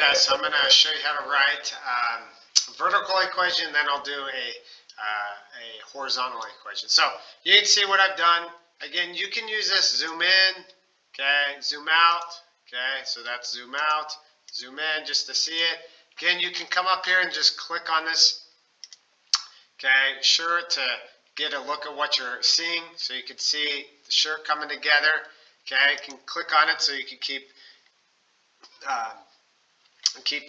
guys, so I'm going to show you how to write a vertical equation, then I'll do a horizontal equation. So you can see what I've done. Again, you can use this zoom in, okay, zoom out, okay, so that's zoom out, zoom in just to see it. Again, you can come up here and just click on this, okay, shirt to get a look at what you're seeing, so you can see the shirt coming together. Okay, you can click on it so you can keep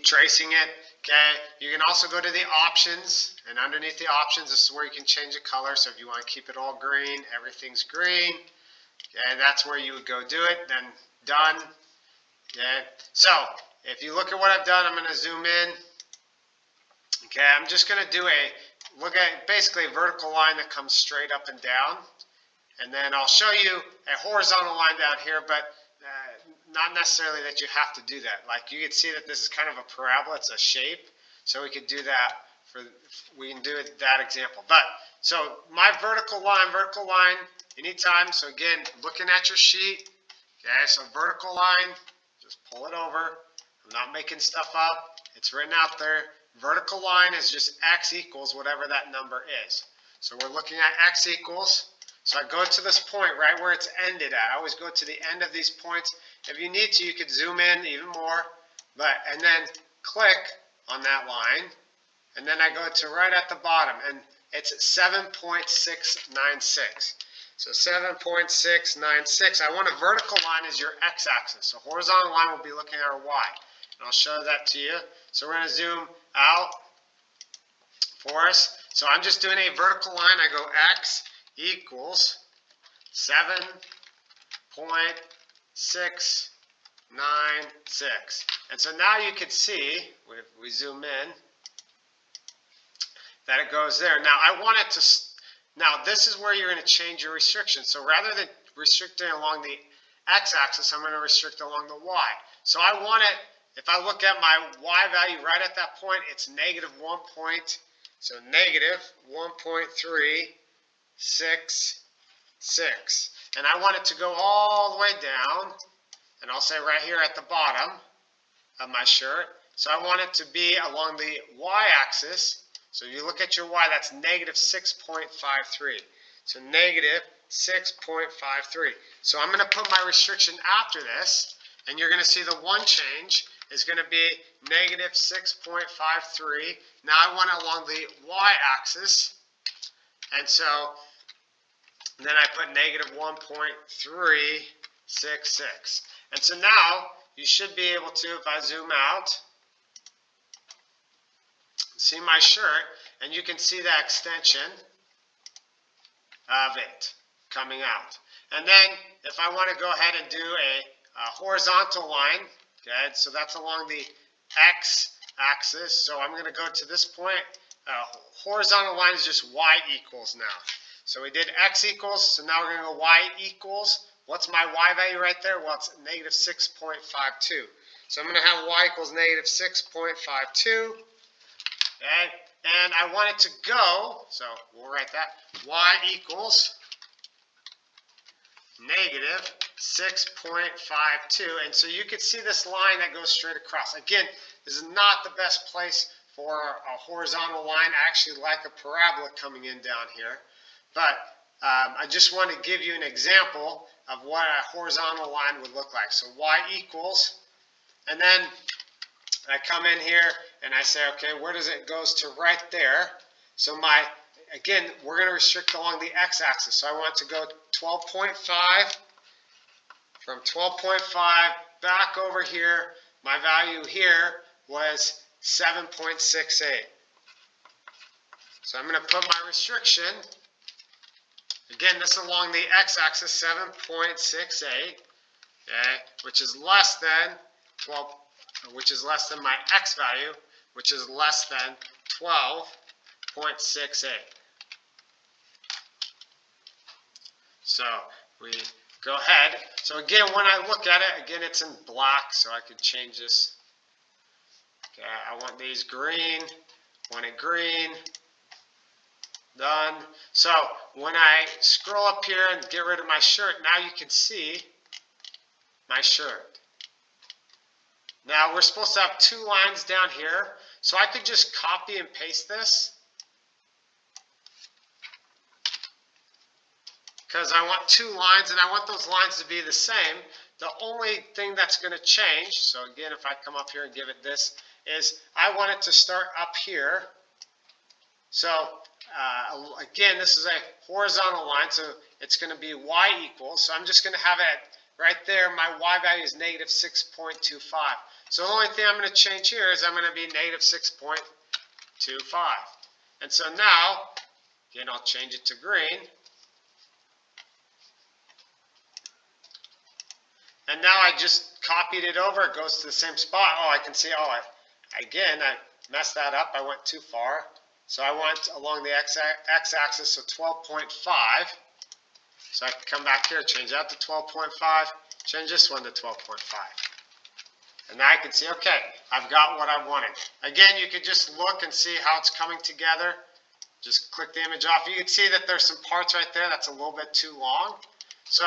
tracing it. Okay, you can also go to the options, and underneath the options, this is where you can change the color. So if you want to keep it all green, everything's green. Okay, that's where you would go do it. Then done. Okay, so if you look at what I've done, I'm going to zoom in. Okay, I'm just going to do look at basically a vertical line that comes straight up and down. And then I'll show you a horizontal line down here, but not necessarily that you have to do that. Like you can see that this is kind of a parabola, it's a shape. So we could do that we can do it that example. But so my vertical line anytime. So again, looking at your sheet, okay, so vertical line, just pull it over. I'm not making stuff up. It's written out there. Vertical line is just x equals whatever that number is. So we're looking at x equals. So I go to this point right where it's ended at. I always go to the end of these points. If you need to, you could zoom in even more, and then click on that line, and then I go to right at the bottom, and it's 7.696. So 7.696. I want a vertical line as your x-axis. So horizontal line will be looking at our y, and I'll show that to you. So we're going to zoom out for us. So I'm just doing a vertical line. I go x equals 7.696. And so now you can see, if we zoom in, that it goes there. Now I want it to, now this is where you're going to change your restriction. So rather than restricting along the x-axis, I'm going to restrict along the y. So I want it, if I look at my y value right at that point, it's negative 1 point, so negative 1.366. And I want it to go all the way down, and I'll say right here at the bottom of my shirt. So I want it to be along the y-axis. So if you look at your y, that's negative 6.53. So negative 6.53. So I'm going to put my restriction after this, and you're going to see the one change is going to be negative 6.53. Now I want it along the y-axis, and so then I put negative 1.366. And so now you should be able to, if I zoom out, see my shirt, and you can see the extension of it coming out. And then if I want to go ahead and do a horizontal line, okay, so that's along the x-axis. So I'm going to go to this point. Horizontal line is just y equals now. So we did x equals, so now we're going to go y equals. What's my y value right there? Well, it's negative 6.52. So I'm going to have y equals negative 6.52. Okay, and I want it to go, so we'll write that, y equals negative 6.52. And so you can see this line that goes straight across. Again, this is not the best place for a horizontal line. I actually like a parabola coming in down here. But I just want to give you an example of what a horizontal line would look like. So y equals, and then I come in here and I say, okay, where does it goes to right there? So again, we're going to restrict along the x-axis. So I want to go 12.5, from 12.5 back over here. My value here was 7.68. So I'm going to put my restriction. Again, this is along the x-axis, 7.68, okay, which is less than 12, which is less than my x value, which is less than 12.68. So we go ahead. So again, when I look at it, again, it's in black, so I could change this. Okay, I want these green, want it green. Done. So when I scroll up here and get rid of my shirt, now you can see my shirt. Now we're supposed to have two lines down here, so I could just copy and paste this because I want two lines and I want those lines to be the same. The only thing that's going to change, so again, if I come up here and give it this, is I want it to start up here. So again, this is a horizontal line, so it's going to be y equals. So I'm just going to have it right there. My y value is negative 6.25. So the only thing I'm going to change here is I'm going to be negative 6.25. And so now, again, I'll change it to green. And now I just copied it over. It goes to the same spot. Oh, I can see, I messed that up. I went too far. So I went along the x-axis, so 12.5. So I can come back here, change that to 12.5, change this one to 12.5. And now I can see, okay, I've got what I wanted. Again, you could just look and see how it's coming together. Just click the image off. You can see that there's some parts right there that's a little bit too long. So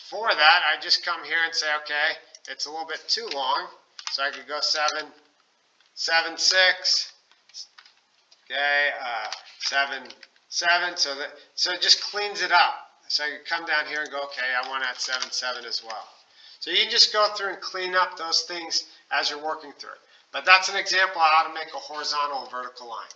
for that, I just come here and say, okay, it's a little bit too long. So I could go 7, 7, 6. Okay, 7, 7. So it just cleans it up. So you come down here and go, okay, I want that 7, 7 as well. So you can just go through and clean up those things as you're working through it. But that's an example of how to make a horizontal or vertical line.